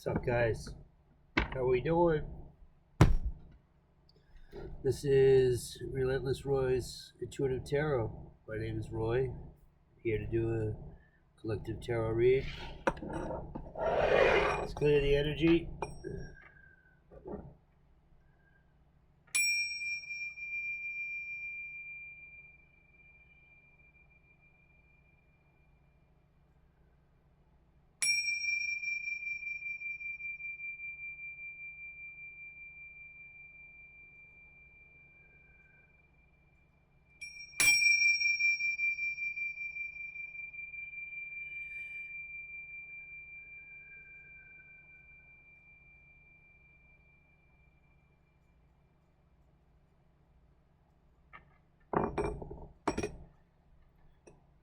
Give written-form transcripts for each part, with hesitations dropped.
What's up, guys? How are we doing? This is Relentless Roy's Intuitive Tarot. My name is Roy. Here to do a collective tarot read. Let's clear the energy.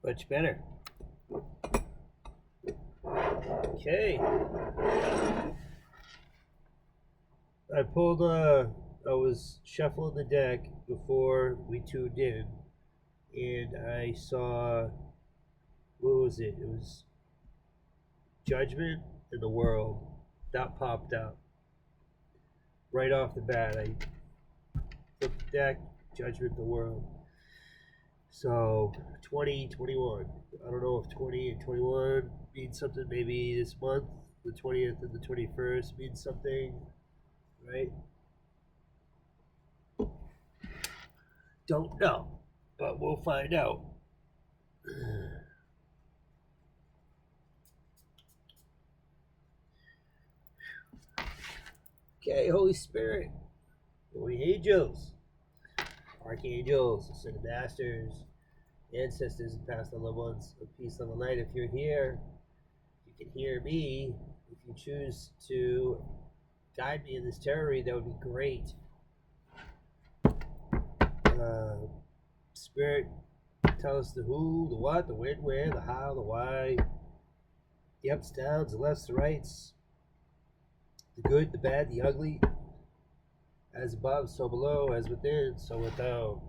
Much better. Okay. I was shuffling the deck before we tuned in, and I saw, what was it? It was Judgment in the World. That popped up right off the bat. I flipped the deck, Judgment in the World. So 2021. I don't know if 20 and 21 means something. Maybe this month, the 20th and the 21st means something, right? Don't know, but we'll find out. Okay, Holy Spirit, Holy Angels, Archangels, Ascended Masters, ancestors, and past loved ones of peace on the light. If you're here, you can hear me. If you choose to guide me in this tarot read, that would be great. Spirit, tell us the who, the what, the when, where, the how, the why, the ups, downs, the lefts, the rights, the good, the bad, the ugly, as above, so below, as within, so without,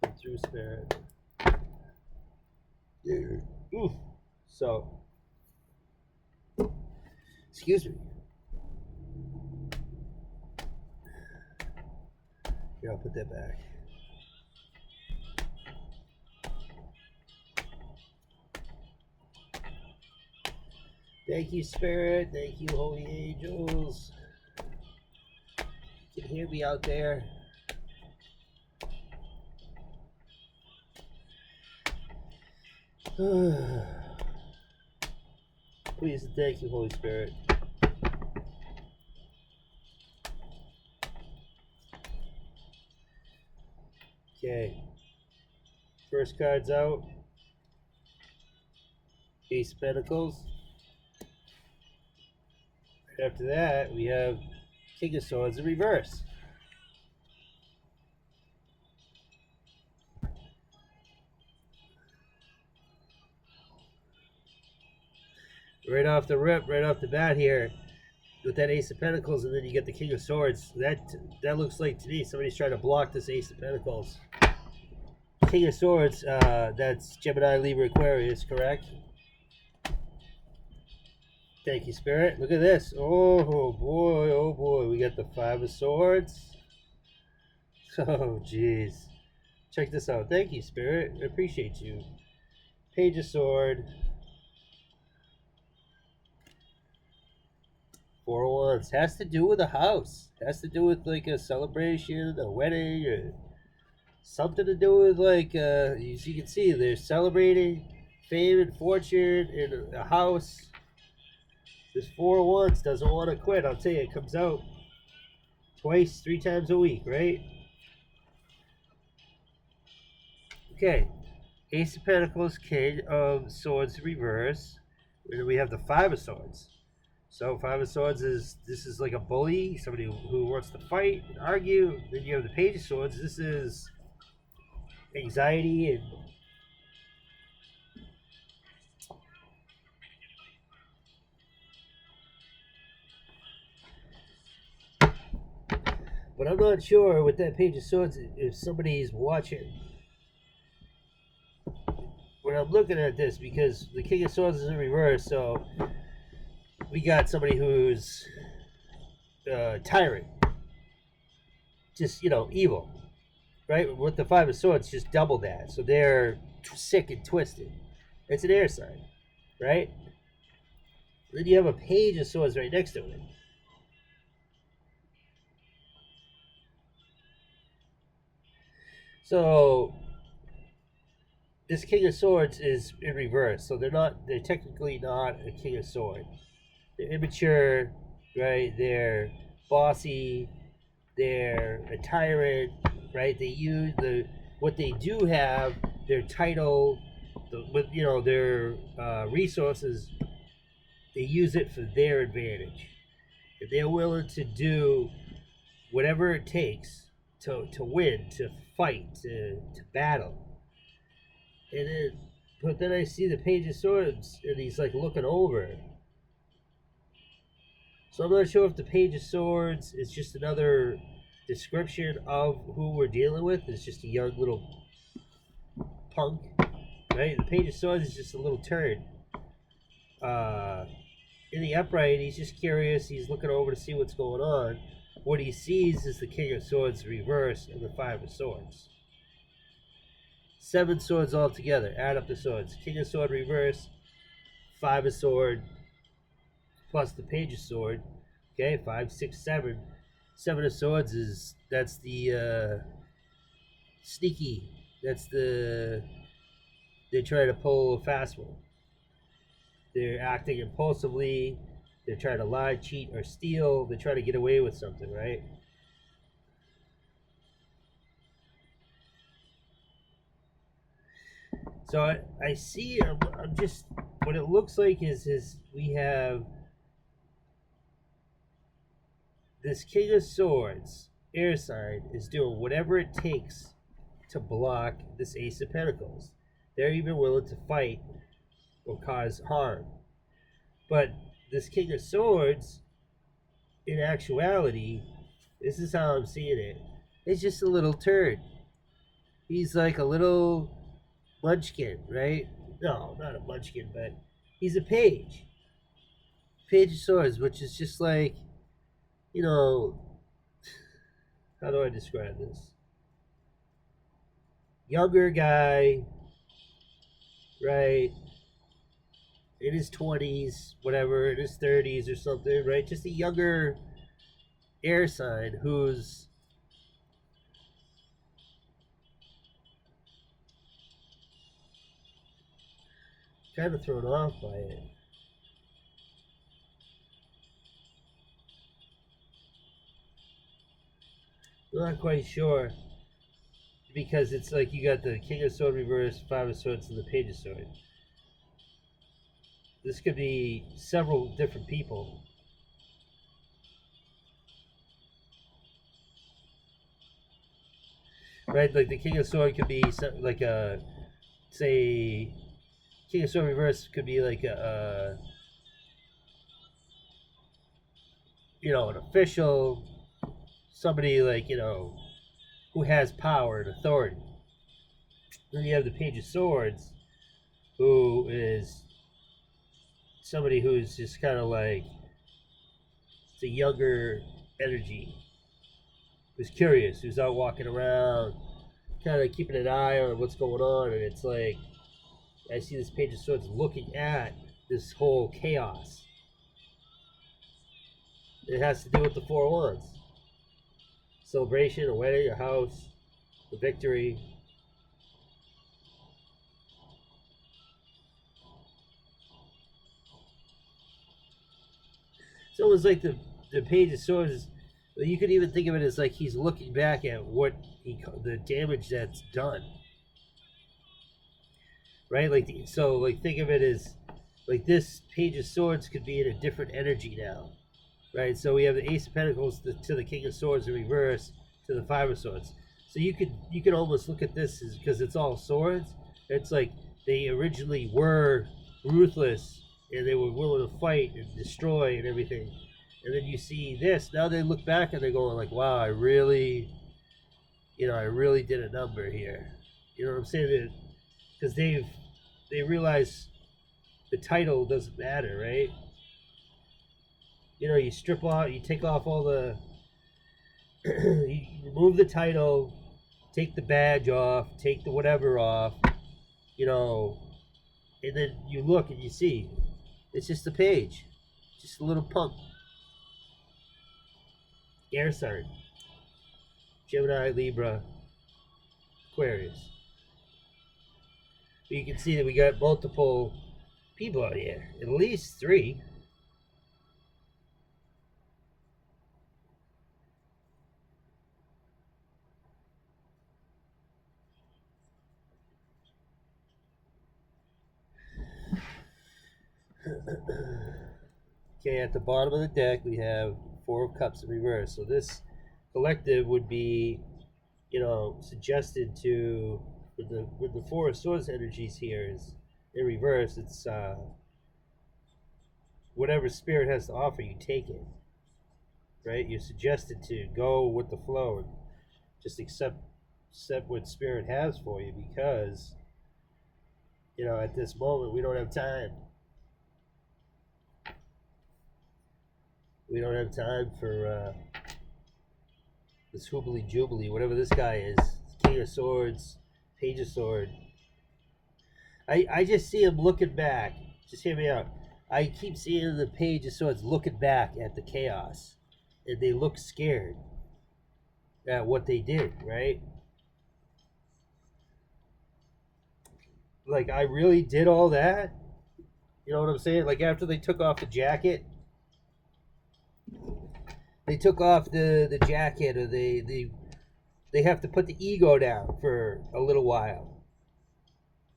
and through Spirit. Oof. So, excuse me. Here, I'll put that back. Thank you, Spirit. Thank you, Holy Angels. You can hear me out there. Please and thank you, Holy Spirit. Okay. First card's out. Ace of Pentacles. Right after that, we have King of Swords in reverse. Right off the rip, right off the bat here, with that Ace of Pentacles, and then you get the King of Swords. That looks like, to me, somebody's trying to block this Ace of Pentacles. King of Swords, that's Gemini, Libra, Aquarius, correct? Thank you, Spirit. Look at this. Oh boy, we got the Five of Swords. Oh, jeez. Check this out. Thank you, Spirit. I appreciate you. Page of Sword. Four of Wands. Has to do with a house. Has to do with like a celebration, a wedding, or something to do with like, as you can see, they're celebrating fame and fortune in a house. This Four of Wands doesn't want to quit. I'll tell you, it comes out twice, 3 times a week, right? Okay. Ace of Pentacles, King of Swords reverse. And then we have the Five of Swords. So Five of Swords this is like a bully, somebody who wants to fight and argue. Then you have the Page of Swords. This is anxiety and but I'm not sure with that Page of Swords if somebody's watching when I'm looking at this, because the King of Swords is in reverse, so we got somebody who's tyrant, just evil, right? With the Five of Swords, just double that, so they're sick and twisted. It's an air sign, right? Then you have a Page of Swords right next to it. So this King of Swords is in reverse, so they're technically not a King of Swords. They're immature, right? They're bossy, they're a tyrant, right? They use what they do have, their title, their resources. They use it for their advantage. If they're willing to do whatever it takes to win, to fight, to battle. But then I see the Page of Swords, and he's like looking over. So I'm not sure if the Page of Swords is just another description of who we're dealing with. It's just a young little punk, right? The Page of Swords is just a little turd. In the upright, he's just curious. He's looking over to see what's going on. What he sees is the King of Swords reverse and the Five of Swords. 7 swords all together. Add up the swords. King of Sword reverse, Five of Sword, plus the Page of Sword. Okay, 5, 6, 7. 7 of Swords that's the sneaky. That's they try to pull a fast one. They're acting impulsively. They're trying to lie, cheat, or steal. They're trying to get away with something, right? So I see, I'm just, what it looks like is we have this King of Swords, air sign, is doing whatever it takes to block this Ace of Pentacles. They're even willing to fight or cause harm. But this King of Swords, in actuality, this is how I'm seeing it, it's just a little turd. He's like a little munchkin, right? No, not a munchkin, but he's a page. Page of Swords, which is just like, how do I describe this? Younger guy, right? In his 20s, whatever, in his 30s or something, right? Just a younger air sign who's kind of thrown off by it. I'm not quite sure, because it's like you got the King of Swords reverse, Five of Swords, and the Page of Swords. This could be several different people. Right, like the King of Swords could be like a, say, King of Swords reverse could be like a an official, somebody like, who has power and authority. Then you have the Page of Swords, who is somebody who's just kind of like, it's a younger energy, who's curious, who's out walking around, kind of keeping an eye on what's going on. And it's like, I see this Page of Swords looking at this whole chaos. It has to do with the Four of Wands. Celebration, a wedding, a house, a victory. It's almost like the Page of Swords, you could even think of it as like he's looking back at what the damage that's done. Right? Think of it as like this Page of Swords could be in a different energy now. Right? So we have the Ace of Pentacles to the King of Swords in reverse to the Five of Swords. So you could almost look at this as, because it's all swords, it's like they originally were ruthless and they were willing to fight and destroy and everything. And then you see this, now they look back and they're going like, wow, I really did a number here. You know what I'm saying? Because they realize the title doesn't matter, right? you strip off, you take off all the, you remove the title, take the badge off, take the whatever off, you know, and then you look and you see it's just a page, just a little pump. Air sign: Gemini, Libra, Aquarius. But you can see that we got multiple people out here, at least 3. Okay, at the bottom of the deck we have 4 of Cups in reverse. So this collective would be, suggested to, with the 4 of Swords energies here is in reverse. It's whatever spirit has to offer, you take it. Right? You're suggested to go with the flow and just accept what spirit has for you, because at this moment we don't have time. We don't have time for this hoobly jubilee, whatever this guy is. King of Swords, Page of Sword. I just see him looking back. Just hear me out. I keep seeing the Page of Swords looking back at the chaos, and they look scared at what they did, right? Like, I really did all that? You know what I'm saying? Like, after they took off the jacket, they took off the jacket, or they have to put the ego down for a little while,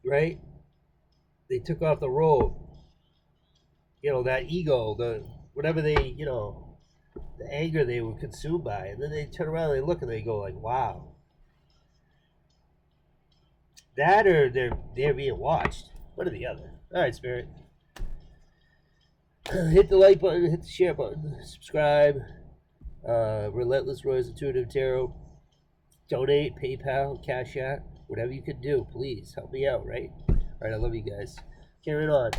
right? They took off the robe, that ego, the whatever they, the anger they were consumed by, and then they turn around and they look and they go like, wow. That, or they're being watched. One or the other. All right, Spirit. Hit the like button, hit the share button, subscribe. Relentless Roy's Intuitive Tarot. Donate, PayPal, Cash App, whatever you can do. Please help me out, right? All right, I love you guys. Carrying on.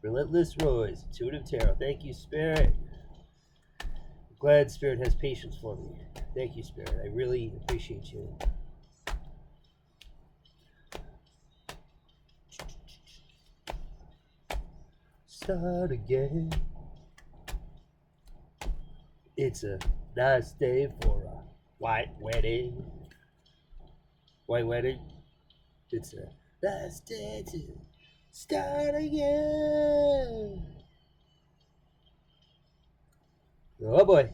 Relentless Roy's Intuitive Tarot. Thank you, Spirit. I'm glad Spirit has patience for me. Thank you, Spirit. I really appreciate you. Start again. It's a nice day for a white wedding. White wedding. It's a nice day to start again. Oh boy.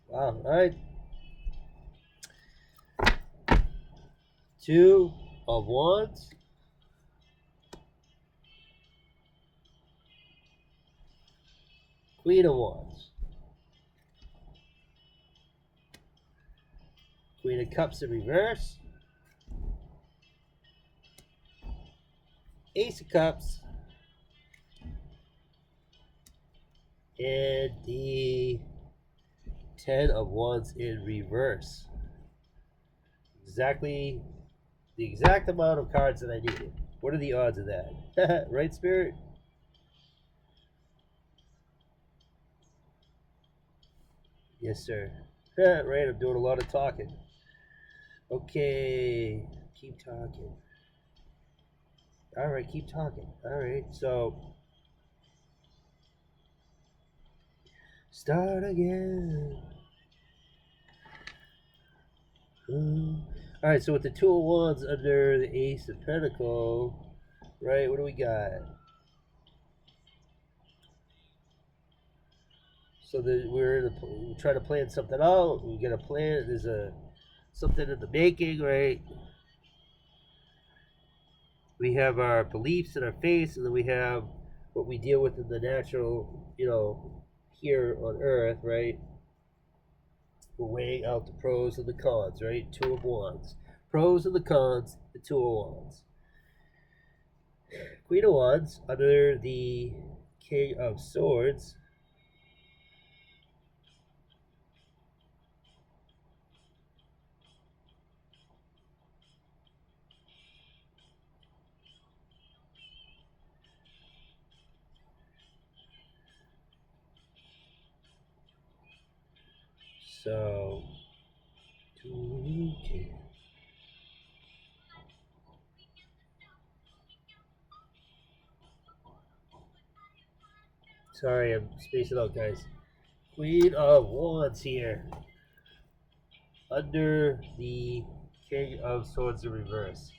Wow, alright. 2 of Wands. Queen of Wands. Queen of Cups in reverse. Ace of Cups. And the 10 of Wands in reverse. Exactly the exact amount of cards that I needed. What are the odds of that? Right, Spirit? Yes, sir. Right, I'm doing a lot of talking. Okay, keep talking. All right, keep talking. All right, so start again. All right, so with the 2 of Wands under the Ace of Pentacles, right, what do we got? So we're trying to plan something out. We got a plan. There's something in the making, right? We have our beliefs in our face, and then we have what we deal with in the natural, here on Earth, right? We're weighing out the pros and the cons, right? 2 of Wands. Pros and the cons, the 2 of Wands. Queen of Wands under the King of Swords. So, sorry, I'm spacing out, guys. Queen of Wands here. Under the King of Swords in reverse.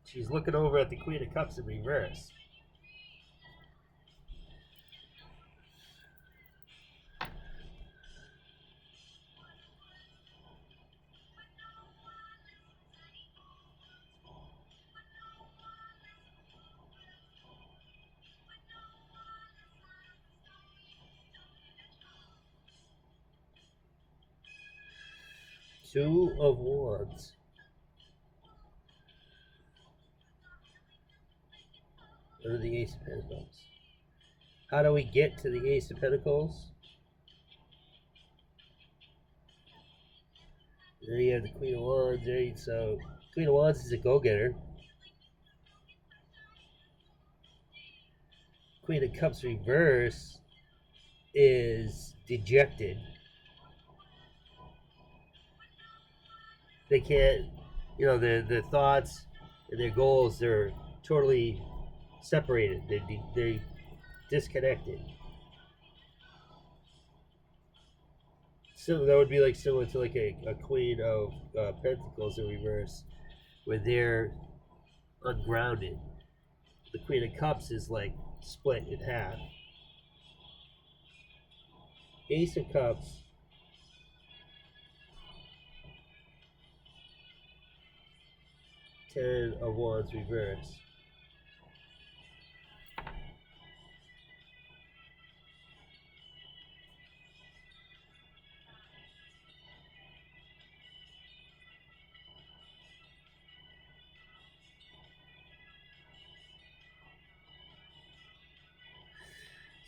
She's looking over at the Queen of Cups in reverse. Two of Wands. Under the Ace of Pentacles. How do we get to the Ace of Pentacles? There you have the Queen of Wands. There you, so Queen of Wands is a go-getter. Queen of Cups reverse is dejected. They can't, you know, their thoughts and their goals, they're totally separated. They're disconnected. So that would be like similar to like a Queen of Pentacles in reverse, where they're ungrounded. The Queen of Cups is like split in half. Ace of Cups. Ten of Wands reverse.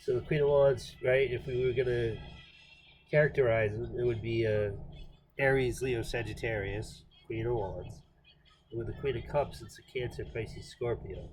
So the Queen of Wands, right, if we were going to characterize it, it would be Aries, Leo, Sagittarius, Queen of Wands. And with the Queen of Cups, it's a Cancer, Pisces, Scorpio.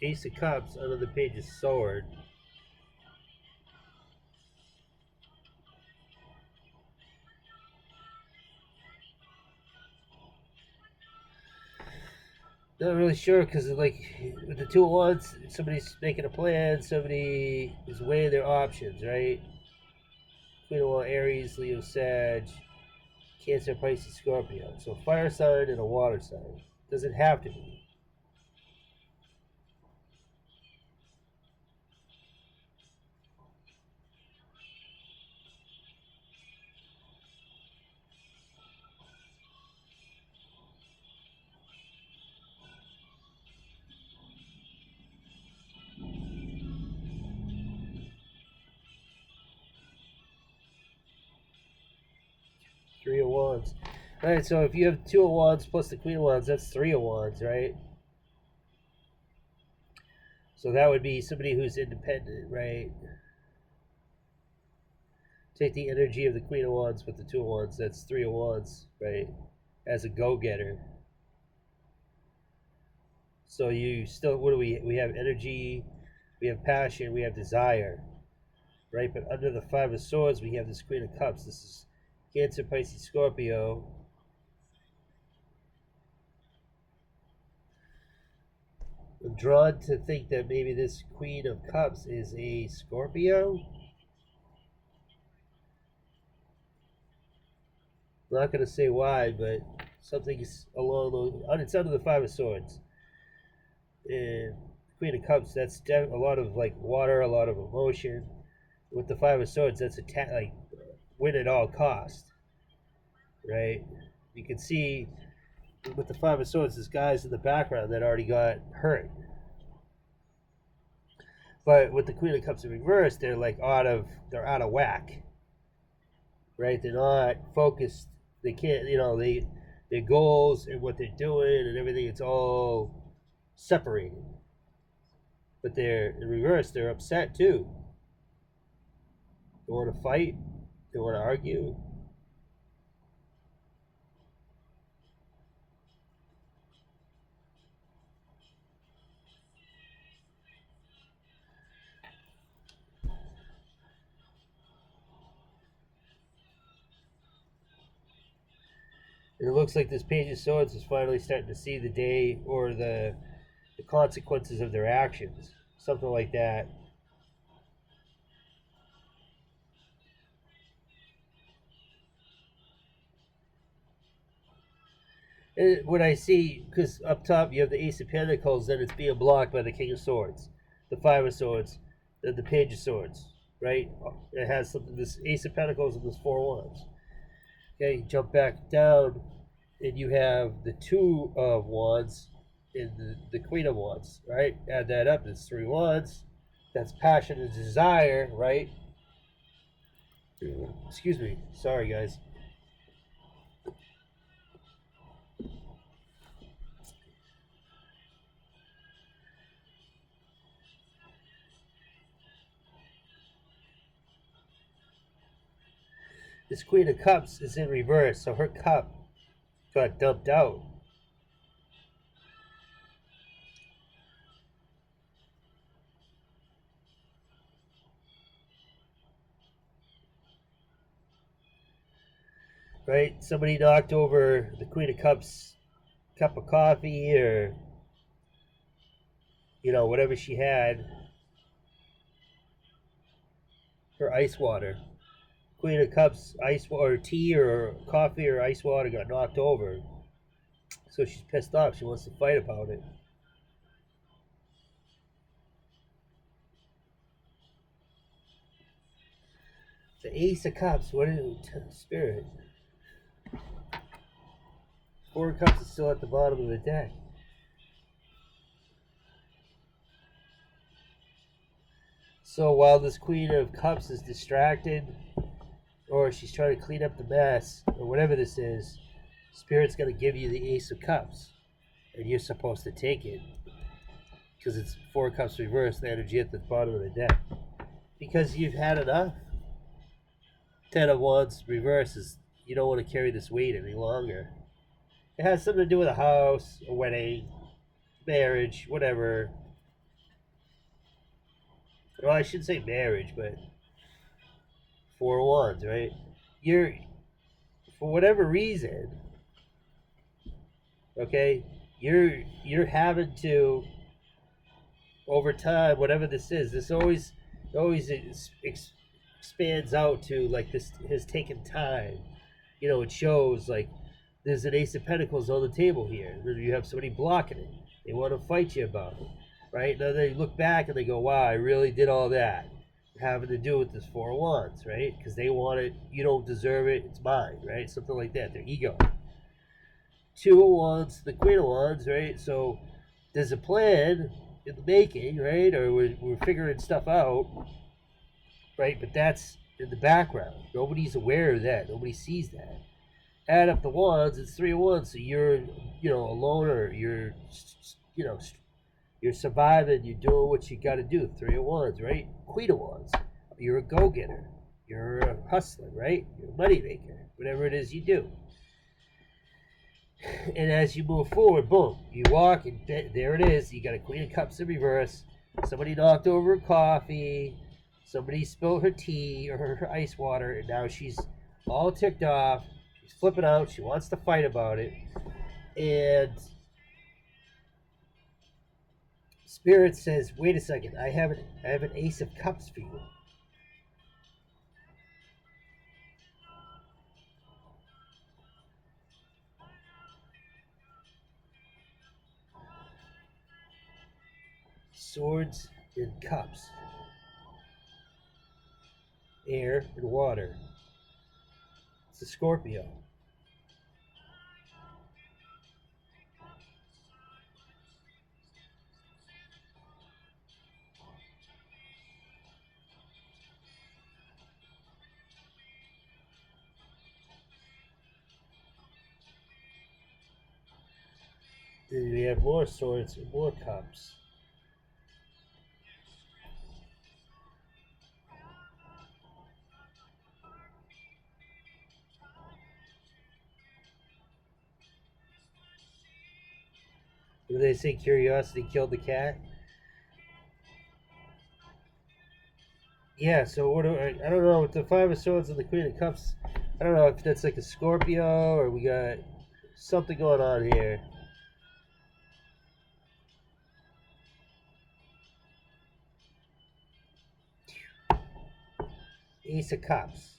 Ace of Cups under the Page of Sword. Not really sure because like with the Two of Wands, somebody's making a plan, somebody is weighing their options, right? Queen of Wands, Aries, Leo, Sag, Cancer, Pisces, Scorpio. So fire sign and a water sign. Doesn't have to be. Three of Wands. All right, so if you have Two of Wands plus the Queen of Wands, that's Three of Wands, right? So that would be somebody who's independent, right? Take the energy of the Queen of Wands with the Two of Wands, that's Three of Wands, right? As a go-getter. So you still, what do we have energy, we have passion, we have desire, right? But under the Five of Swords, we have this Queen of Cups. This is Cancer, Pisces, Scorpio. I'm drawn to think that maybe this Queen of Cups is a Scorpio. I'm not going to say why, but something's along those. It's under the Five of Swords. And Queen of Cups, that's a lot of like water, a lot of emotion. With the Five of Swords, that's like win at all cost, right? You can see with the Five of Swords, there's guys in the background that already got hurt. But with the Queen of Cups in reverse, they're like out of whack. right? They're not focused. They can't, their goals and what they're doing and everything, it's all separated. But they're in reverse, they're upset too. They want to fight, they want to argue. And it looks like this Page of Swords is finally starting to see the day, or the consequences of their actions. Something like that. What I see, because up top you have the Ace of Pentacles, then it's being blocked by the King of Swords, the Five of Swords, then the Page of Swords, right? It has something, this Ace of Pentacles and this Four Wands. Okay, jump back down, and you have the Two of Wands and the Queen of Wands, right? Add that up, it's three wands. That's passion and desire, right? Excuse me. Sorry, guys. This Queen of Cups is in reverse, so her cup got dumped out. Right? Somebody knocked over the Queen of Cups cup of coffee, or whatever she had, her ice water. Queen of Cups ice water, tea or coffee or ice water got knocked over. So she's pissed off. She wants to fight about it. The Ace of Cups, what is it? Spirit? Four of Cups is still at the bottom of the deck. So while this Queen of Cups is distracted, or she's trying to clean up the mess, or whatever this is, Spirit's going to give you the Ace of Cups. And you're supposed to take it. Because it's Four of Cups reversed, the energy at the bottom of the deck. Because you've had enough. Ten of Wands reverse is, you don't want to carry this weight any longer. It has something to do with a house, a wedding, marriage, whatever. Well, I shouldn't say marriage, but Four of Wands, right? You're, for whatever reason, okay, you're having to, over time, whatever this is, this always expands out to, like, this has taken time. It shows, like, there's an Ace of Pentacles on the table here. Then you have somebody blocking it. They want to fight you about it, right? Now they look back and they go, wow, I really did all that. Having to do with this Four of Wands, right? Because they want it, you don't deserve it, it's mine, right? Something like that, their ego. Two of Wands, the Queen of Wands, right? So there's a plan in the making, right? Or we're figuring stuff out, right? But that's in the background. Nobody's aware of that. Nobody sees that. Add up the wands, it's three of wands. So you're, a loner. You're, you're surviving. You're doing what you got to do. Three of wands, right? Queen of wands. You're a go-getter. You're a hustler, right? You're a money maker. Whatever it is you do. And as you move forward, boom, you walk, and there it is. You got a Queen of Cups in reverse. Somebody knocked over her coffee. Somebody spilled her tea or her ice water, and now she's all ticked off. She's flipping out. She wants to fight about it. And Spirit says, wait a second, I have an Ace of Cups for you. Swords and cups. Air and water. It's a Scorpio. Then we have more swords and more cups. Do they say curiosity killed the cat? Yeah, so what do I don't know, with the Five of Swords and the Queen of Cups, I don't know if that's like a Scorpio or we got something going on here. Ace of Cups.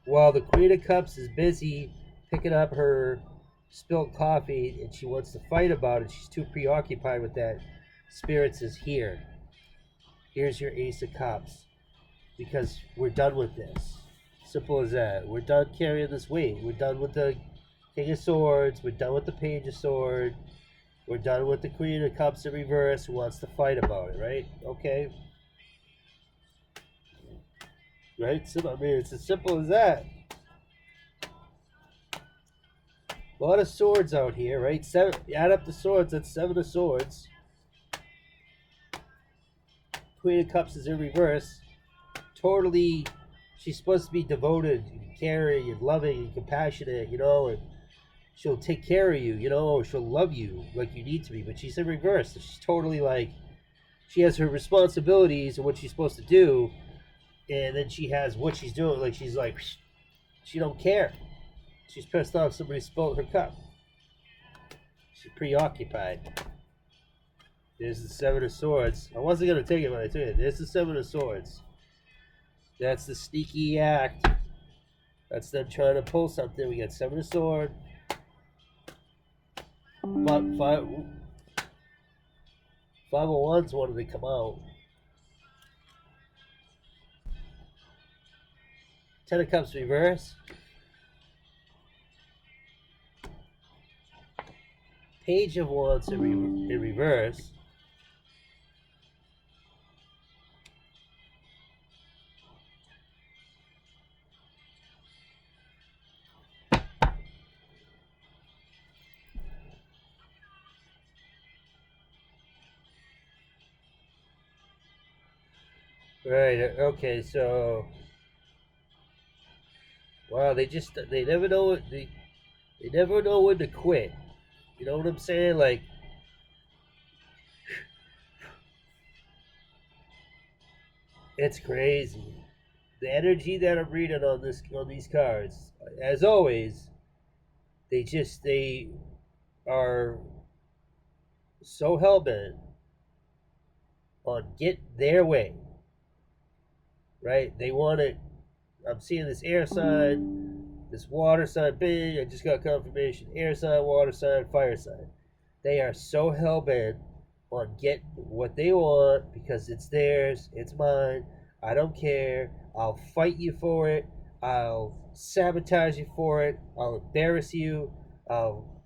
While the Queen of Cups is busy picking up her spilled coffee and she wants to fight about it, she's too preoccupied with that. Spirits is here. Here's your Ace of Cups. Because we're done with this. Simple as that. We're done carrying this weight. We're done with the King of Swords. We're done with the Page of Swords. We're done with the Queen of Cups in reverse who wants to fight about it, right? Okay. Right? So, I mean, it's as simple as that. A lot of swords out here, right? Add up the swords, that's 7 of Swords. Queen of Cups is in reverse. Totally, she's supposed to be devoted and caring and loving and compassionate, you know, and she'll take care of you, you know, she'll love you like you need to be, but she's in reverse. She's totally like, she has her responsibilities and what she's supposed to do, and then she has what she's doing, like she's like, she don't care. She's pissed off somebody spilled her cup. She's preoccupied. There's the 7 of Swords. I wasn't going to take it when I took it. There's the 7 of Swords. That's the sneaky act. That's them trying to pull something. We got 7 of Swords. Five of Wands wanted to come out. 10 of Cups reverse. Page of Wands in reverse. Right, okay, so wow, they never know they never know when to quit. You know what I'm saying? Like, it's crazy. The energy that I'm reading on these cards, as always, they are so hell-bent on get their way. Right? They want it. I'm seeing this air sign, this water sign, big. I just got confirmation. Air sign, water sign, fire sign. They are so hell-bent on get what they want because it's theirs, it's mine. I don't care. I'll fight you for it. I'll sabotage you for it. I'll embarrass you.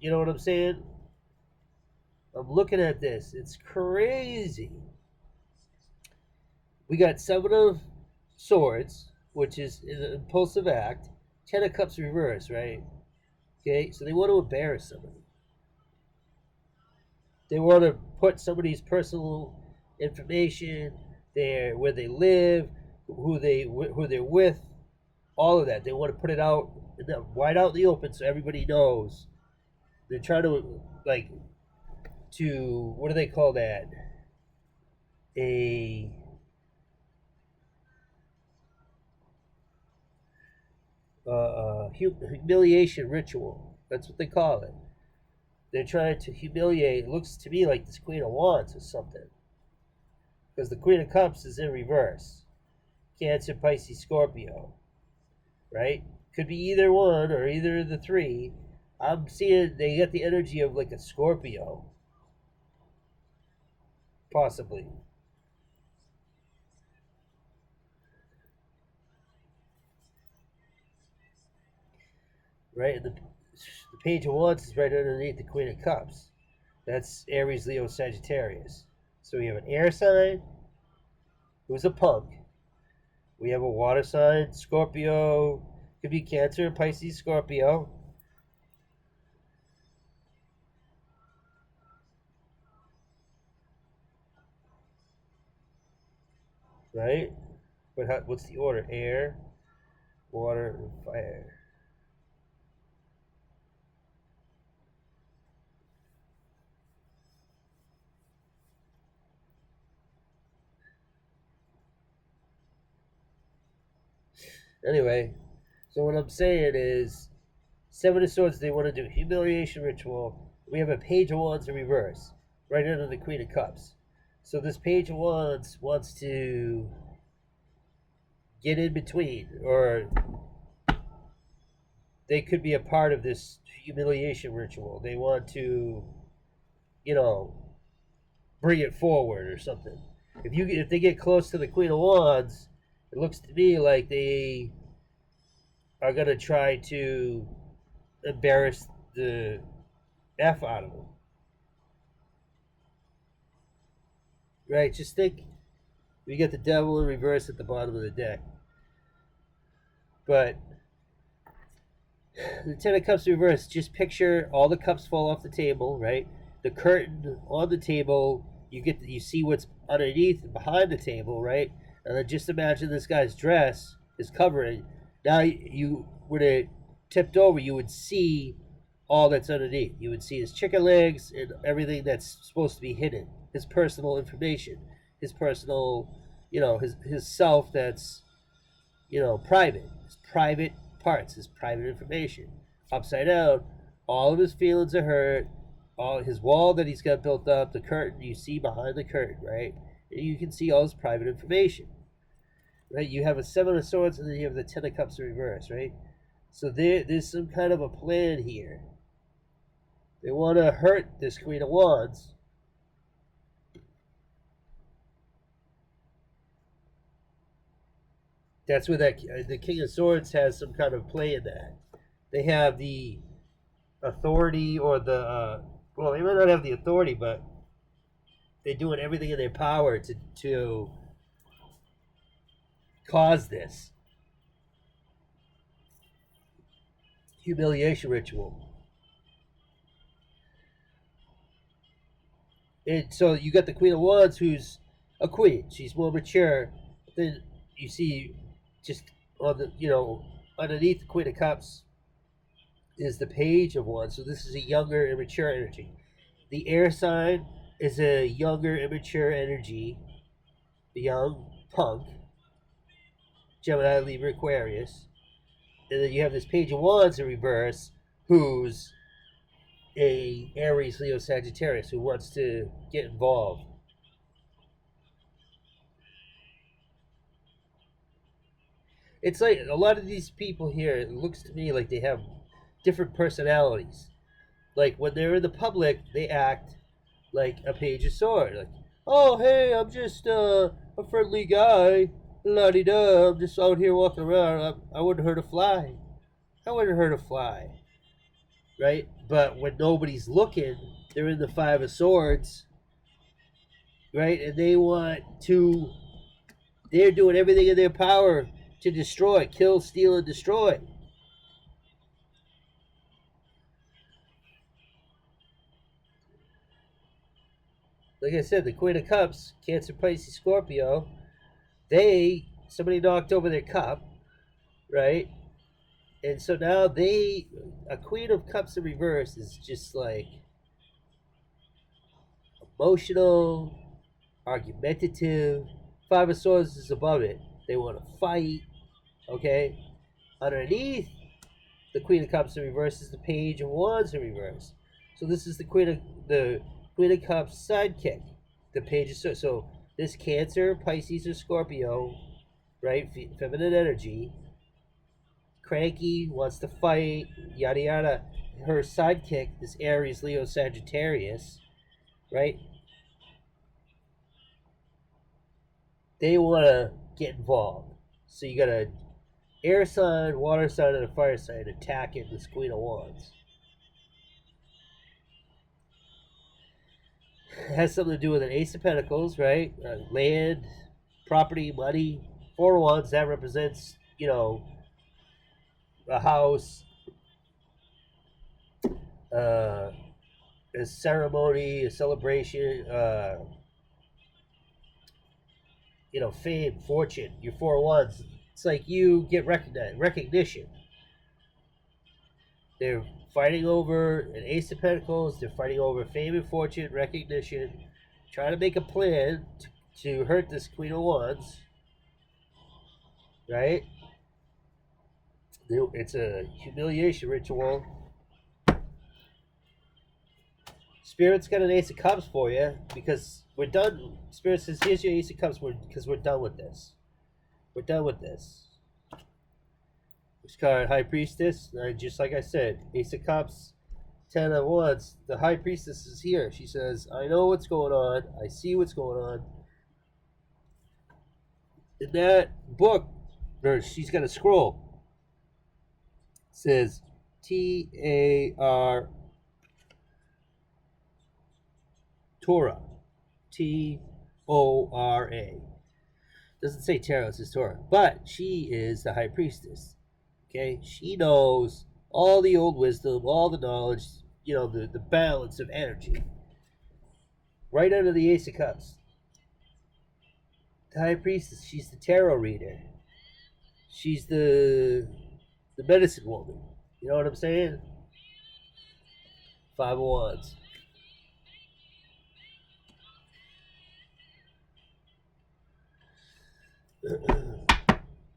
You know what I'm saying? I'm looking at this. It's crazy. We got 7 of Swords, which is an impulsive act. 10 of Cups reverse, right? Okay, so they want to embarrass somebody. They want to put somebody's personal information, where they live, who they're with, all of that. They want to put it out wide out in the open so everybody knows. They're trying to what do they call that? A humiliation ritual. That's what they call it. They're trying to humiliate. It looks to me like this Queen of Wands or something. Because the Queen of Cups is in reverse. Cancer, Pisces, Scorpio. Right? Could be either one or either of the 3. I'm seeing they get the energy of like a Scorpio. Possibly. Right? And the Page of Wands is right underneath the Queen of Cups. That's Aries, Leo, Sagittarius. So we have an air sign, who's a punk. We have a water sign, Scorpio. Could be Cancer, Pisces, Scorpio. right? But what's the order? Air, water, and fire. Anyway, so what I'm saying is, Seven of Swords, they want to do humiliation ritual. We have a Page of Wands in reverse, right under the Queen of Cups. So this Page of Wands wants to get in between, or they could be a part of this humiliation ritual. They want to, you know, bring it forward or something. If they get close to the Queen of Wands, it looks to me like they are gonna try to embarrass the F out of them. Right? Just think we get the devil in reverse at the bottom of the deck. But the Ten of Cups reverse, just picture all the cups fall off the table, right? The curtain on the table, you see what's underneath and behind the table, right? And then just imagine this guy's dress is covering. Now you when it tipped over, you would see all that's underneath. You would see his chicken legs and everything that's supposed to be hidden, his personal information, his personal, his self that's private, his private parts, his private information. Upside down, all of his feelings are hurt, all his wall that he's got built up, the curtain you see behind the curtain, right? And you can see all his private information, right? You have a Seven of Swords and then you have the Ten of Cups in reverse, right? So there's some kind of a plan here. They want to hurt this Queen of Wands. That's where the King of Swords has some kind of play in that. They have the authority or well, they might not have the authority, but they're doing everything in their power to cause this humiliation ritual. And so you got the Queen of Wands, who's a queen. She's more mature. Then you see, just on the underneath the Queen of Cups is the Page of Wands. So this is a younger, immature energy. The air sign is a younger, immature energy. The young punk, Gemini, Libra, Aquarius. And then you have this Page of Wands in reverse, who's a Aries, Leo, Sagittarius, who wants to get involved. It's like a lot of these people here, it looks to me like they have different personalities. Like when they're in the public, they act like a Page of Swords. Like, oh, hey, I'm just a friendly guy. La-di-da, I'm just out here walking around. I wouldn't hurt a fly. I wouldn't hurt a fly. Right? But when nobody's looking, they're in the Five of Swords. Right? And they're doing everything in their power to destroy, kill, steal, and destroy. Like I said, the Queen of Cups, Cancer, Pisces, Scorpio, somebody knocked over their cup, right? And so now a Queen of Cups in reverse is just like emotional, argumentative. Five of Swords is above it. They want to fight, okay? Underneath the Queen of Cups in reverse is the Page of Wands in reverse. So this is the Queen of Cups sidekick, the Page of Swords. So this Cancer, Pisces, or Scorpio, right? Feminine energy, cranky, wants to fight, yada yada. Her sidekick, this Aries, Leo, Sagittarius, right? They want to get involved. So you got a air sign, water sign, and a fire sign attacking this Queen of Wands. It has something to do with an Ace of Pentacles, right? Land, property, money. Four of Wands, that represents, a house, a ceremony, a celebration, fame, fortune, your 4-1s. It's like you get recognition. They're fighting over an Ace of Pentacles. They're fighting over fame and fortune, recognition, trying to make a plan to hurt this Queen of Wands, right? It's a humiliation ritual. Spirit's got an Ace of Cups for you because we're done. Spirit says, here's your Ace of Cups because we're done with this. We're done with this. This card, High Priestess, just like I said, Ace of Cups, 10 of Wands. The High Priestess is here. She says, I know what's going on. I see what's going on. In that book, she's got a scroll. It says T-A-R Torah. T-O-R-A. Doesn't say tarot, it says Torah. But she is the High Priestess. Okay? She knows all the old wisdom, all the knowledge, the balance of energy. Right under the Ace of Cups. The High Priestess, she's the tarot reader. She's the medicine woman. You know what I'm saying? 5 of Wands.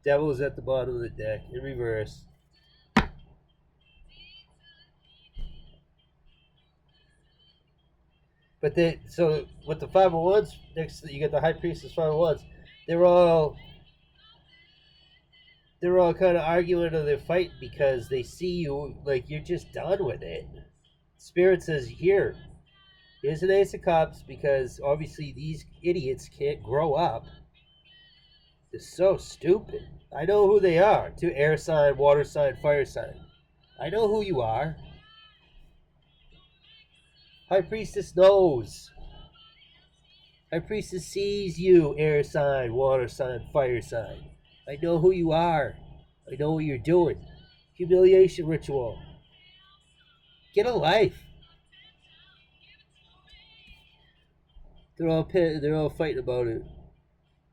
Devil is at the bottom of the deck in reverse. But so with the 5 of Wands, next you get the High Priestess 5 of Wands. They're all kind of arguing or they're fighting because they see you like you're just done with it. Spirit says, here's an Ace of Cups because obviously these idiots can't grow up. They're so stupid. I know who they are. 2 air sign, water sign, fire sign. I know who you are. High Priestess knows. High Priestess sees you, air sign, water sign, fire sign. I know who you are. I know what you're doing. Humiliation ritual. Get a life. They're all fighting about it.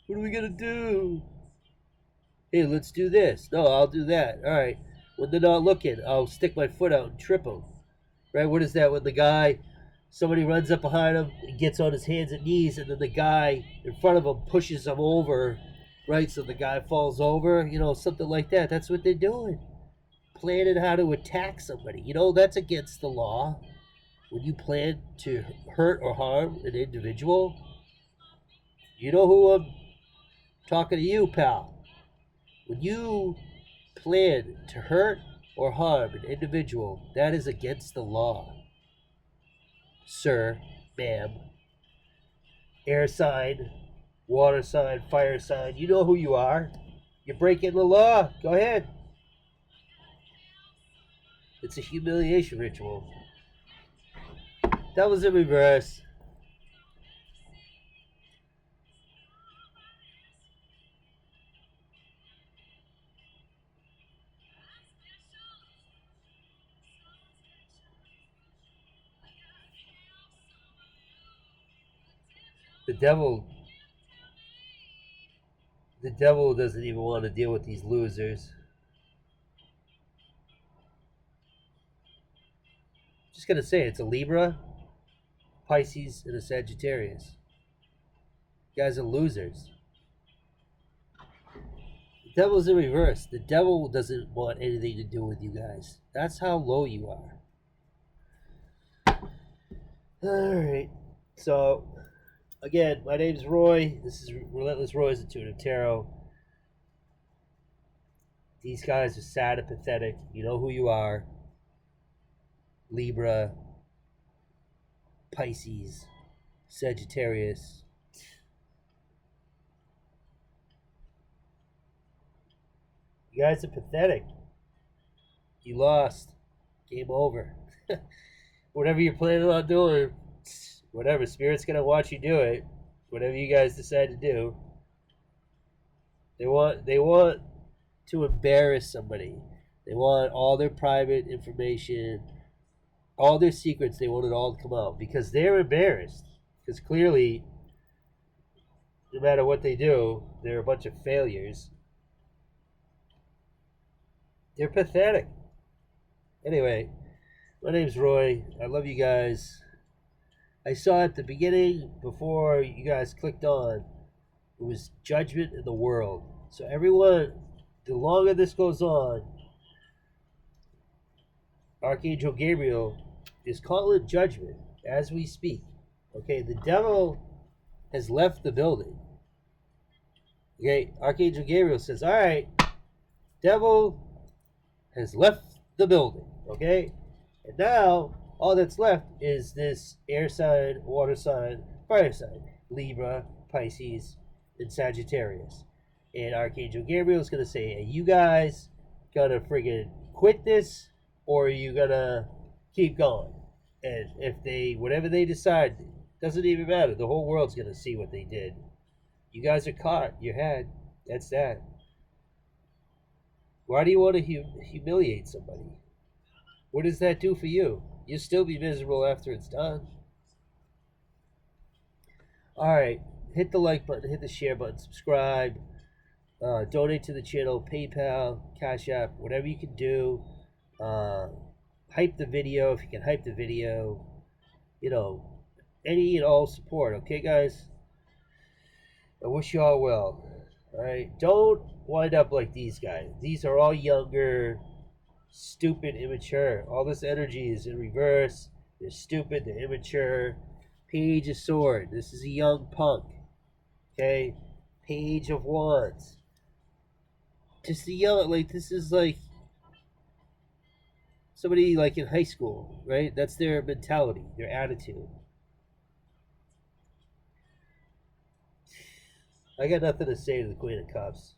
What are we gonna do? Hey, let's do this. No, I'll do that. All right. When they're not looking, I'll stick my foot out and trip them. Right? What is that? When somebody runs up behind him, and gets on his hands and knees, and then the guy in front of him pushes him over, right? So the guy falls over, something like that. That's what they're doing. Planning how to attack somebody. That's against the law. When you plan to hurt or harm an individual, you know who I'm talking to you, pal. When you plan to hurt or harm an individual, that is against the law. Sir, ma'am, air sign, water sign, fire sign, you know who you are. You're breaking the law. Go ahead. It's a humiliation ritual. That was in reverse. The devil doesn't even want to deal with these losers. Just gonna say it's a Libra, Pisces, and a Sagittarius. You guys are losers. The devil's in reverse. The devil doesn't want anything to do with you guys. That's how low you are. Alright. So, again, my name's Roy. This is Relentless Roy's Intuitive Tarot. These guys are sad and pathetic. You know who you are. Libra, Pisces, Sagittarius. You guys are pathetic. You lost. Game over. Whatever you're planning on doing, whatever. Spirit's going to watch you do it. Whatever you guys decide to do. They want to embarrass somebody. They want all their private information, all their secrets. They want it all to come out because they're embarrassed. Because clearly, no matter what they do, they're a bunch of failures. They're pathetic. Anyway, my name's Roy. I love you guys. I saw at the beginning, before you guys clicked on, it was judgment in the world. So everyone, the longer this goes on, Archangel Gabriel is calling judgment as we speak. Okay, the devil has left the building. Okay, Archangel Gabriel says, all right, devil has left the building. Okay, and now all that's left is this air sign, water sign, fire sign, Libra, Pisces, and Sagittarius. And Archangel Gabriel is going to say, hey, you guys got to friggin' quit this, or are you going to keep going? And if they, whatever they decide, doesn't even matter. The whole world's going to see what they did. You guys are caught. You're had. That's that. Why do you want to humiliate somebody? What does that do for you? You'll still be miserable after it's done. All right. Hit the like button. Hit the share button. Subscribe. Donate to the channel. PayPal. Cash App. Whatever you can do. Hype the video if you can hype the video. You know, any and all support. Okay, guys? I wish you all well. All right? Don't wind up like these guys. These are all younger, stupid, immature. All this energy is in reverse. They're stupid. They're immature. Page of Swords. This is a young punk. Okay? Page of Wands. Just a young, like, this is like somebody like in high school, right? That's their mentality, their attitude. I got nothing to say to the Queen of Cups.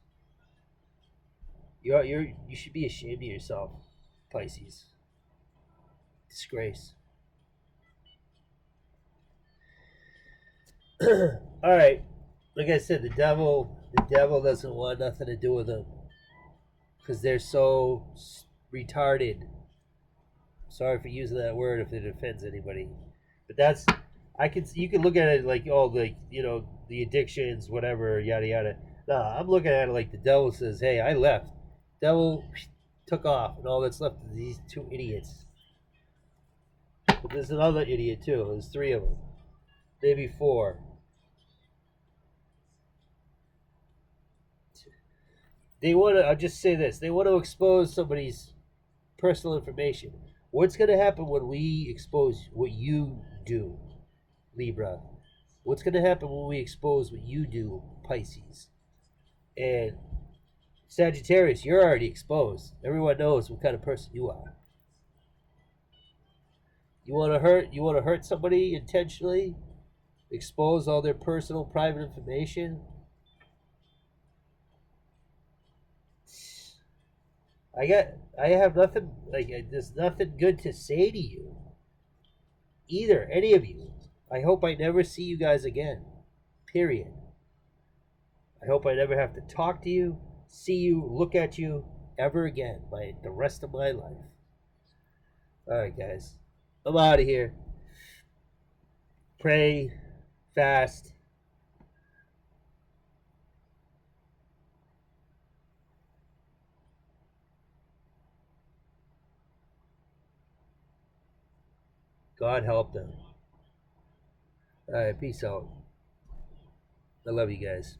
You should be ashamed of yourself, Pisces. Disgrace. All right, like I said, the devil doesn't want nothing to do with them because they're so retarded. Sorry for using that word if it offends anybody, but that's you can look at it like, oh, like, you know, the addictions, whatever, yada yada. Nah, I'm looking at it like the devil says, hey, I left. Devil took off, and all that's left is these two idiots. But there's another idiot too. There's three of them, maybe four. They want to. I'll just say this: they want to expose somebody's personal information. What's going to happen when we expose what you do, Libra? What's going to happen when we expose what you do, Pisces? And Sagittarius, you're already exposed. Everyone knows what kind of person you are. You want to hurt somebody intentionally? Expose all their personal, private information? I have nothing, like, there's nothing good to say to you. Either, any of you. I hope I never see you guys again. Period. I hope I never have to talk to you, see you, look at you ever again by the rest of my life. Alright, guys. I'm out of here. Pray, fast. God help them. Alright, peace out. I love you guys.